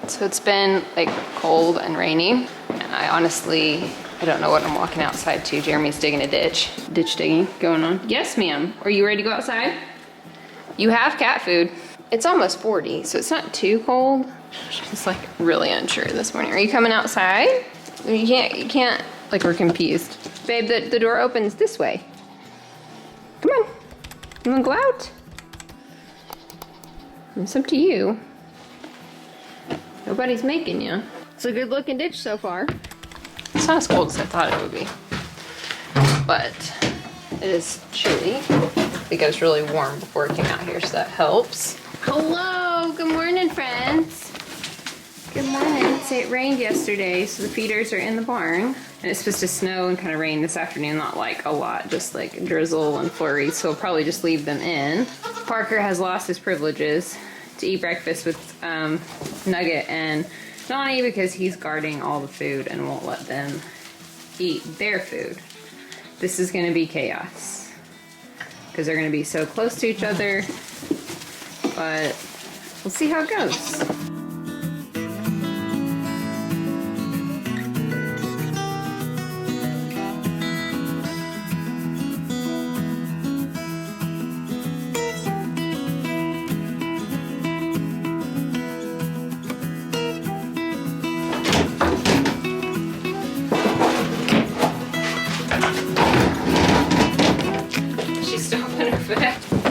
So it's been like cold and rainy, and I don't know what I'm walking outside to. Jeremy's digging a ditch. Ditch digging going on. Yes, ma'am. Are you ready to go outside? You have cat food. It's almost 40, so it's not too cold. She's like really unsure this morning. Are you coming outside? You can't, like we're confused. Babe, the door opens this way. Come on. You wanna go out? It's up to you. Nobody's making you. It's a good looking ditch so far. It's not as cold as I thought it would be. But it is chilly. I think it was really warm before it came out here, so that helps. Hello, good morning, friends. Good morning. So it rained yesterday, so the feeders are in the barn. And it's supposed to snow and kind of rain this afternoon, not like a lot, just like drizzle and flurries, so we'll probably just leave them in. Parker has lost his privileges to eat breakfast with Nugget and Nani because he's guarding all the food and won't let them eat their food. This is gonna be chaos because they're gonna be so close to each other, but we'll see how it goes.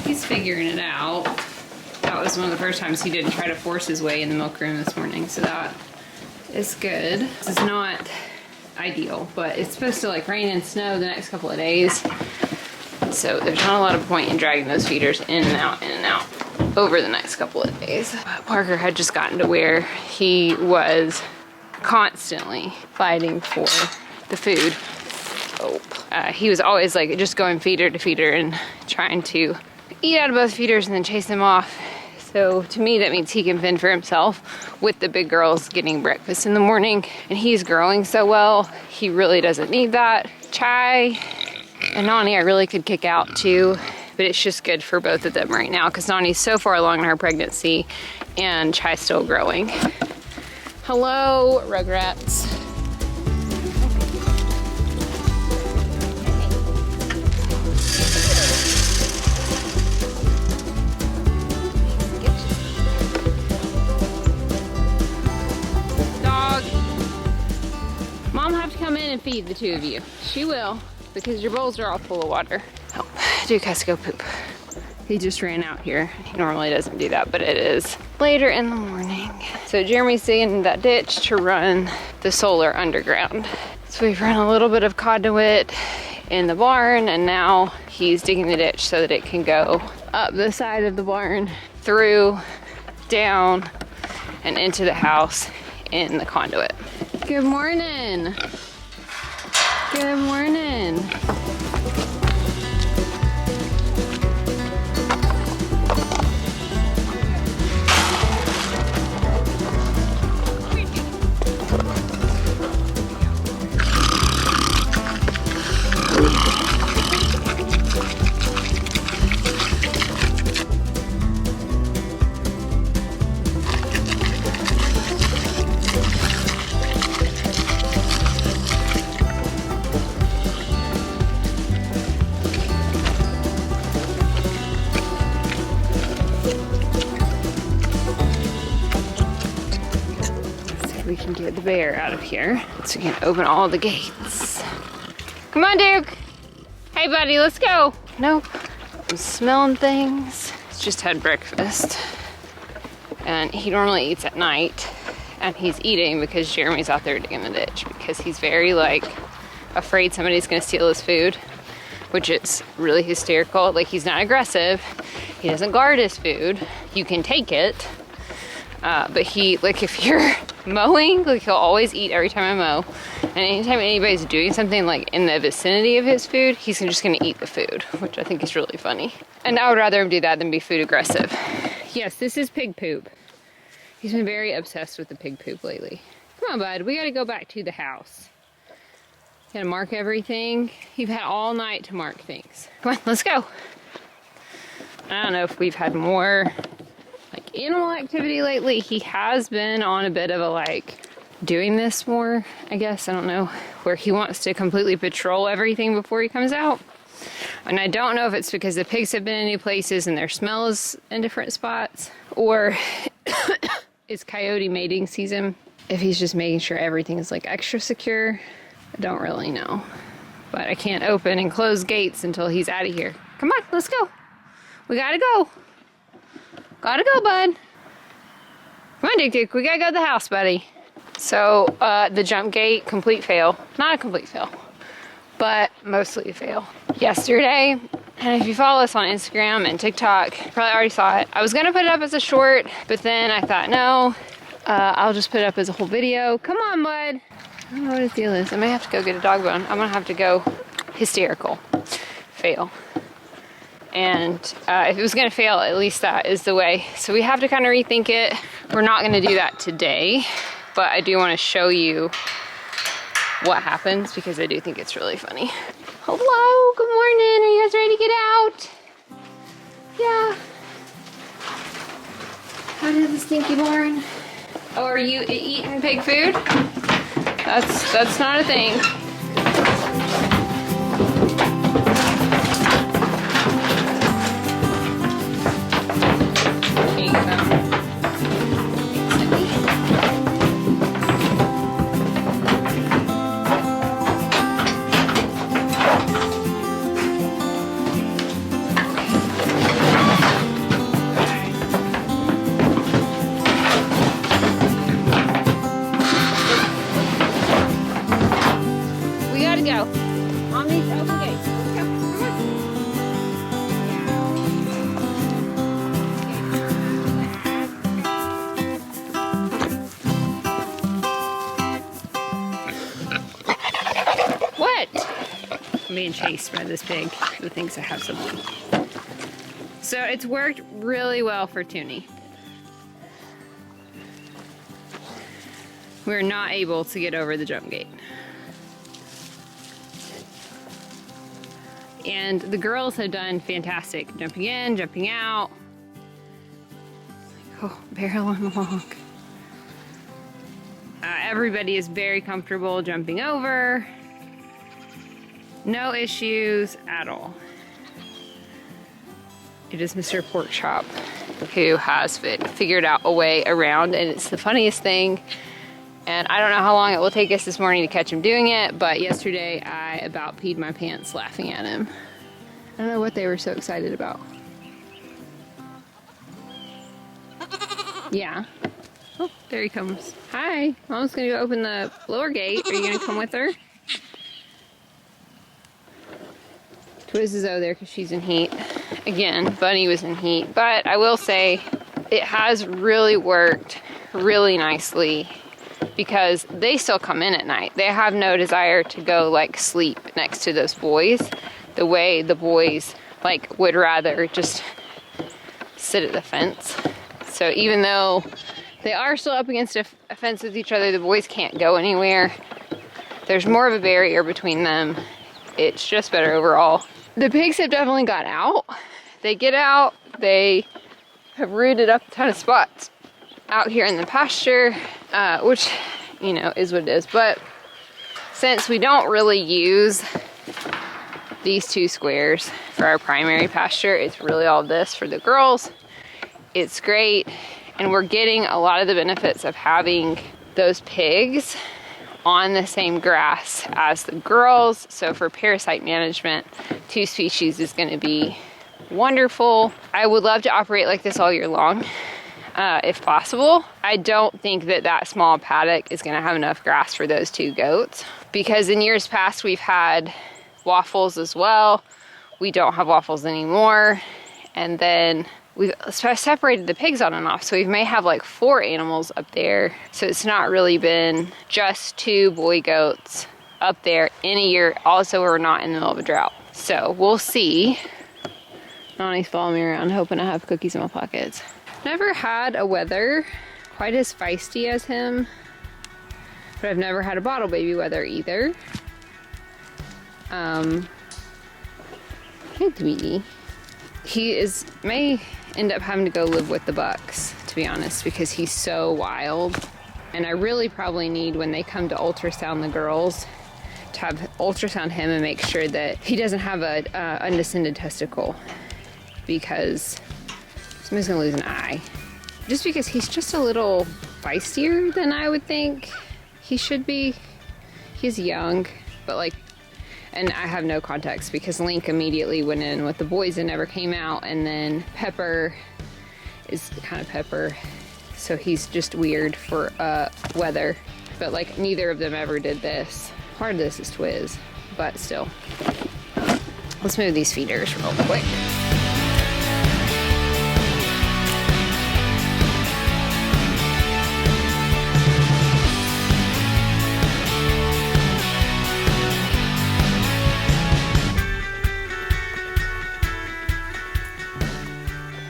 He's figuring it out. That was one of the first times he didn't try to force his way in the milk room this morning, so that is good. This is not ideal, but it's supposed to like rain and snow the next couple of days, so there's not a lot of point in dragging those feeders in and out over the next couple of days. But Parker had just gotten to where he was constantly fighting for the food. He was always like just going feeder to feeder and trying to eat out of both feeders and then chase them off. So to me that means he can fend for himself with the big girls getting breakfast in the morning, and he's growing so well he really doesn't need that. Chai and Nani I really could kick out too, but it's just good for both of them right now because Nani's so far along in her pregnancy and Chai's still growing. Hello, Rugrats. Mom have to come in and feed the two of you. She will, because your bowls are all full of water. Oh, Duke has to go poop. He just ran out here. He normally doesn't do that, but it is later in the morning. So Jeremy's digging that ditch to run the solar underground. So we've run a little bit of conduit in the barn, and now he's digging the ditch so that it can go up the side of the barn, through, down, and into the house in the conduit. Good morning. Good morning. We can get the bear out of here so we can open all the gates. Come on, Duke. Hey, buddy, let's go. Nope. I'm smelling things. He's just had breakfast. And he normally eats at night. And he's eating because Jeremy's out there digging the ditch because he's very, like, afraid somebody's gonna steal his food, which is really hysterical. Like, he's not aggressive. He doesn't guard his food. You can take it. But he, like, if you're mowing, like, he'll always eat every time I mow. And anytime anybody's doing something, like, in the vicinity of his food, he's just gonna eat the food, which I think is really funny. And I would rather him do that than be food aggressive. Yes, this is pig poop. He's been very obsessed with the pig poop lately. Come on, bud, we gotta go back to the house. Gotta mark everything. You've had all night to mark things. Come on, let's go. I don't know if we've had more, like, animal activity lately, he has been on a bit of a like doing this more, I guess. I don't know, where he wants to completely patrol everything before he comes out. And I don't know if it's because the pigs have been in new places and their smell is in different spots, or it's coyote mating season. If he's just making sure everything is like extra secure, I don't really know. But I can't open and close gates until he's out of here. Come on, let's go. We gotta go. Gotta go, bud. Come on, Dick Dick, we gotta go to the house, buddy. So the jump gate, complete fail. Not a complete fail, but mostly a fail. Yesterday, and if you follow us on Instagram and TikTok, you probably already saw it. I was gonna put it up as a short, but then I thought, no, I'll just put it up as a whole video. Come on, bud. I don't know what his deal is. I may have to go get a dog bone. I'm gonna have to go hysterical. Fail. And if it was gonna fail, at least that is the way. So we have to kind of rethink it. We're not gonna do that today, but I do wanna show you what happens because I do think it's really funny. Hello, good morning. Are you guys ready to get out? Yeah. How did the stinky barn? Oh, are you eating pig food? That's not a thing. Here you go. Go. Mom needs to open gates. Let's go. Come on. What? I'm being chased by this pig who thinks I have something. So it's worked really well for Toonie. We're not able to get over the jump gate. And the girls have done fantastic. Jumping in, jumping out. Oh, barreling along. Everybody is very comfortable jumping over. No issues at all. It is Mr. Pork Chop who has figured out a way around, and it's the funniest thing. And I don't know how long it will take us this morning to catch him doing it, but yesterday I about peed my pants laughing at him. I don't know what they were so excited about. Yeah. Oh, there he comes. Hi. Mom's gonna go open the lower gate. Are you gonna come with her? Twiz is over there because she's in heat. Again, Bunny was in heat. But I will say it has really worked really nicely, because they still come in at night. They have no desire to go like sleep next to those boys the way the boys like would rather just sit at the fence. So even though they are still up against a fence with each other, the boys can't go anywhere. There's more of a barrier between them. It's just better overall. The pigs have definitely got out. They get out, they have rooted up a ton of spots out here in the pasture, which, you know, is what it is. But since we don't really use these 2 squares for our primary pasture, it's really all this for the girls. It's great, and we're getting a lot of the benefits of having those pigs on the same grass as the girls. So for parasite management, 2 species is going to be wonderful. I would love to operate like this all year long. If possible. I don't think that that small paddock is going to have enough grass for those 2 goats, because in years past we've had waffles as well. We don't have waffles anymore, and then we've separated the pigs on and off, so we may have like 4 animals up there. So it's not really been just 2 boy goats up there in a year. Also, we're not in the middle of a drought, so we'll see. Nani's following me around hoping I have cookies in my pockets. Never had a wether quite as feisty as him, but I've never had a bottle baby wether either. Hey, Tweety. He may end up having to go live with the bucks, to to be honest, because he's so wild. And I really probably need, when they come to ultrasound the girls, to have ultrasound him and make sure that he doesn't have a undescended testicle, because somebody's gonna lose an eye. Just because he's just a little feistier than I would think he should be. He's young, but like, and I have no context because Link immediately went in with the boys and never came out, and then Pepper is kind of Pepper, so he's just weird for weather. But like, neither of them ever did this. Part of this is Twiz, but still. Let's move these feeders real quick.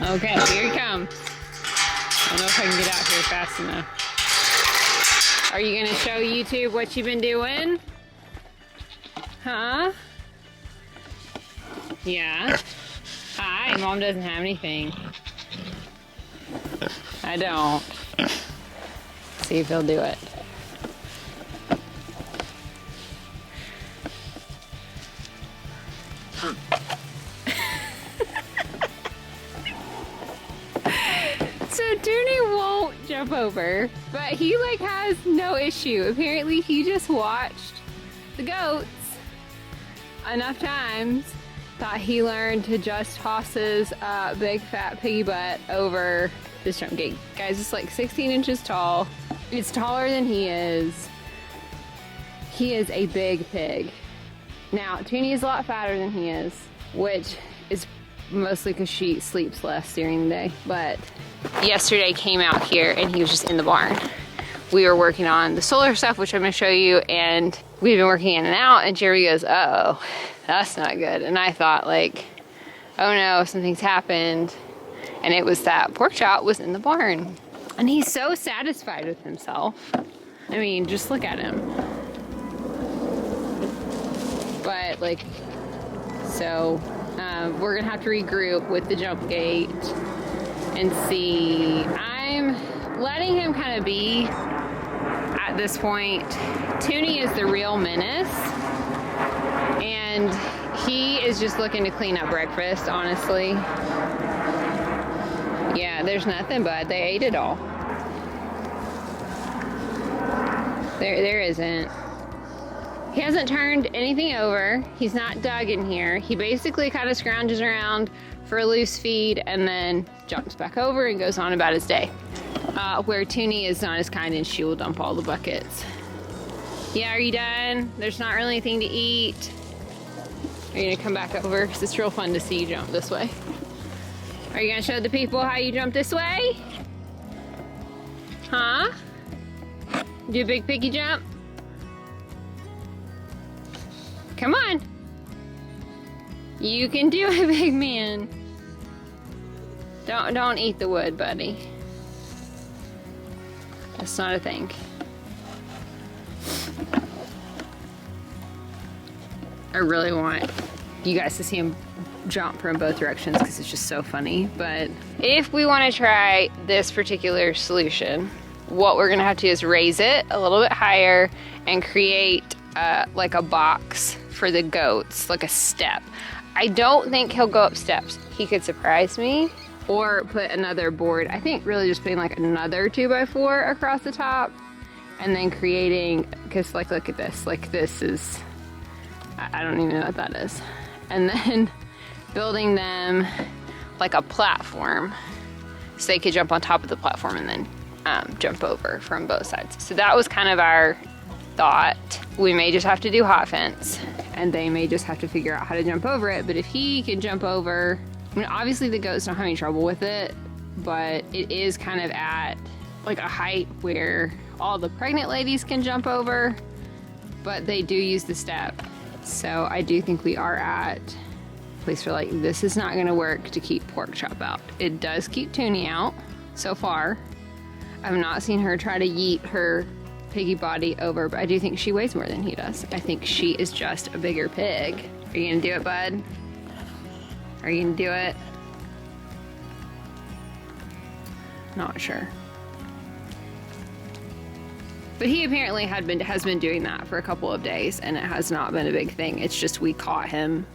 Okay, here he comes. I don't know if I can get out here fast enough. Are you gonna show YouTube what you've been doing? Huh? Yeah. Hi, Mom doesn't have anything. I don't. See if he'll do it. So Toonie won't jump over, but he like has no issue. Apparently he just watched the goats enough times, thought he learned to just toss his big fat piggy butt over this jump gate. Guys, it's like 16 inches tall. It's taller than he is. He is a big pig. Now, Toonie is a lot fatter than he is, which is mostly because she sleeps less during the day. But yesterday came out here and he was just in the barn. We were working on the solar stuff, which I'm gonna show you, and we've been working in and out, and Jerry goes, uh-oh, that's not good. And I thought like, oh no, something's happened. And it was that pork chop was in the barn. And he's so satisfied with himself. I mean, just look at him. But like, so we're gonna have to regroup with the jump gate and see. I'm letting him kind of be at this point. Toonie is the real menace, and he is just looking to clean up breakfast, honestly. Yeah, there's nothing, but they ate it all. There isn't. He hasn't turned anything over. He's not dug in here. He basically kind of scrounges around for a loose feed and then jumps back over and goes on about his day. Where Toonie is not as kind and she will dump all the buckets. Yeah, are you done? There's not really anything to eat. Are you gonna come back over? 'Cause it's real fun to see you jump this way. Are you gonna show the people how you jump this way? Huh? Do a big piggy jump? Come on. You can do it, big man. Don't eat the wood, buddy. That's not a thing. I really want you guys to see him jump from both directions because it's just so funny. But if we want to try this particular solution, what we're gonna have to do is raise it a little bit higher and create like a box for the goats, like a step. I don't think he'll go up steps. He could surprise me or put another board. I think really just putting like another 2x4 across the top and then creating, because like look at this, like this is, I don't even know what that is. And then building them like a platform so they could jump on top of the platform and then jump over from both sides. So that was kind of our thought. We may just have to do hot fence and they may just have to figure out how to jump over it. But if he can jump over, I mean, obviously the goats don't have any trouble with it, but it is kind of at like a height where all the pregnant ladies can jump over, but they do use the step. So I do think we are at a place where like, this is not gonna work to keep pork chop out. It does keep Toonie out so far. I've not seen her try to yeet her piggy body over, but I do think she weighs more than he does. I think she is just a bigger pig. Are you gonna do it, bud? Are you gonna do it? Not sure. But he apparently has been doing that for a couple of days, and it has not been a big thing. It's just we caught him.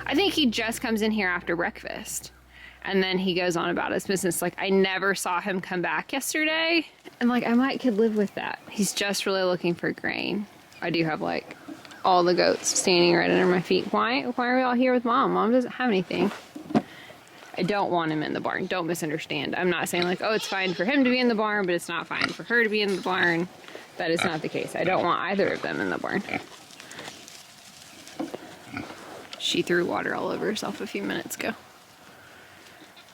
I think he just comes in here after breakfast, and then he goes on about his business. Like, I never saw him come back yesterday, and like I could live with that. He's just really looking for grain. I do have like all the goats standing right under my feet. Why are we all here with Mom? Mom doesn't have anything. I don't want him in the barn. Don't misunderstand. I'm not saying like, oh, it's fine for him to be in the barn, but it's not fine for her to be in the barn. That is not the case. I don't want either of them in the barn. She threw water all over herself a few minutes ago.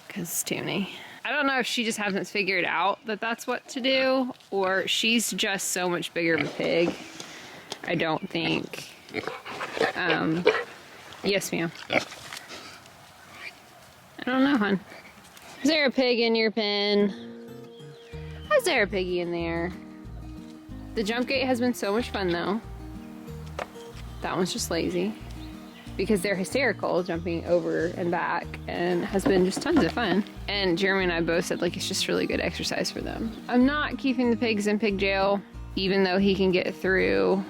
Because Toonie. I don't know if she just hasn't figured out that that's what to do, or she's just so much bigger of a pig. I don't think. Yes, ma'am. I don't know, hon. Is there a pig in your pen? Is there a piggy in there? The jump gate has been so much fun, though. That one's just lazy. Because they're hysterical, jumping over and back, and has been just tons of fun. And Jeremy and I both said, like, it's just really good exercise for them. I'm not keeping the pigs in pig jail, even though he can get through.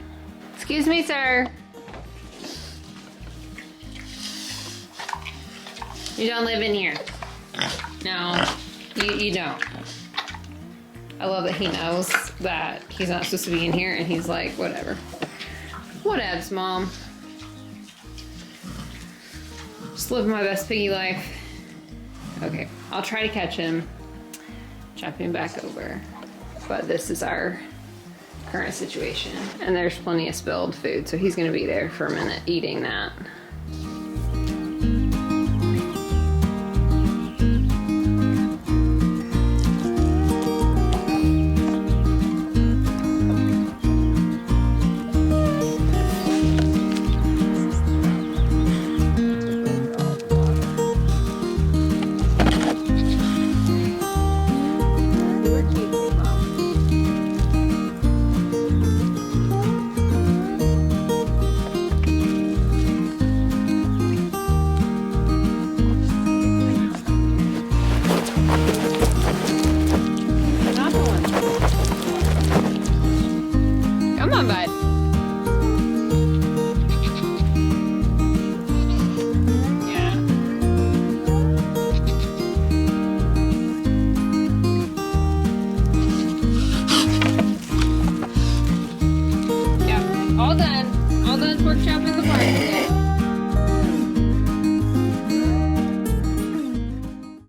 Excuse me, sir. You don't live in here. No, you don't. I love that he knows that he's not supposed to be in here, and he's like, whatever. Whatevs, Mom. Just living my best piggy life. Okay, I'll try to catch him, jump him back over. But this is our current situation. And there's plenty of spilled food, so he's gonna be there for a minute eating that.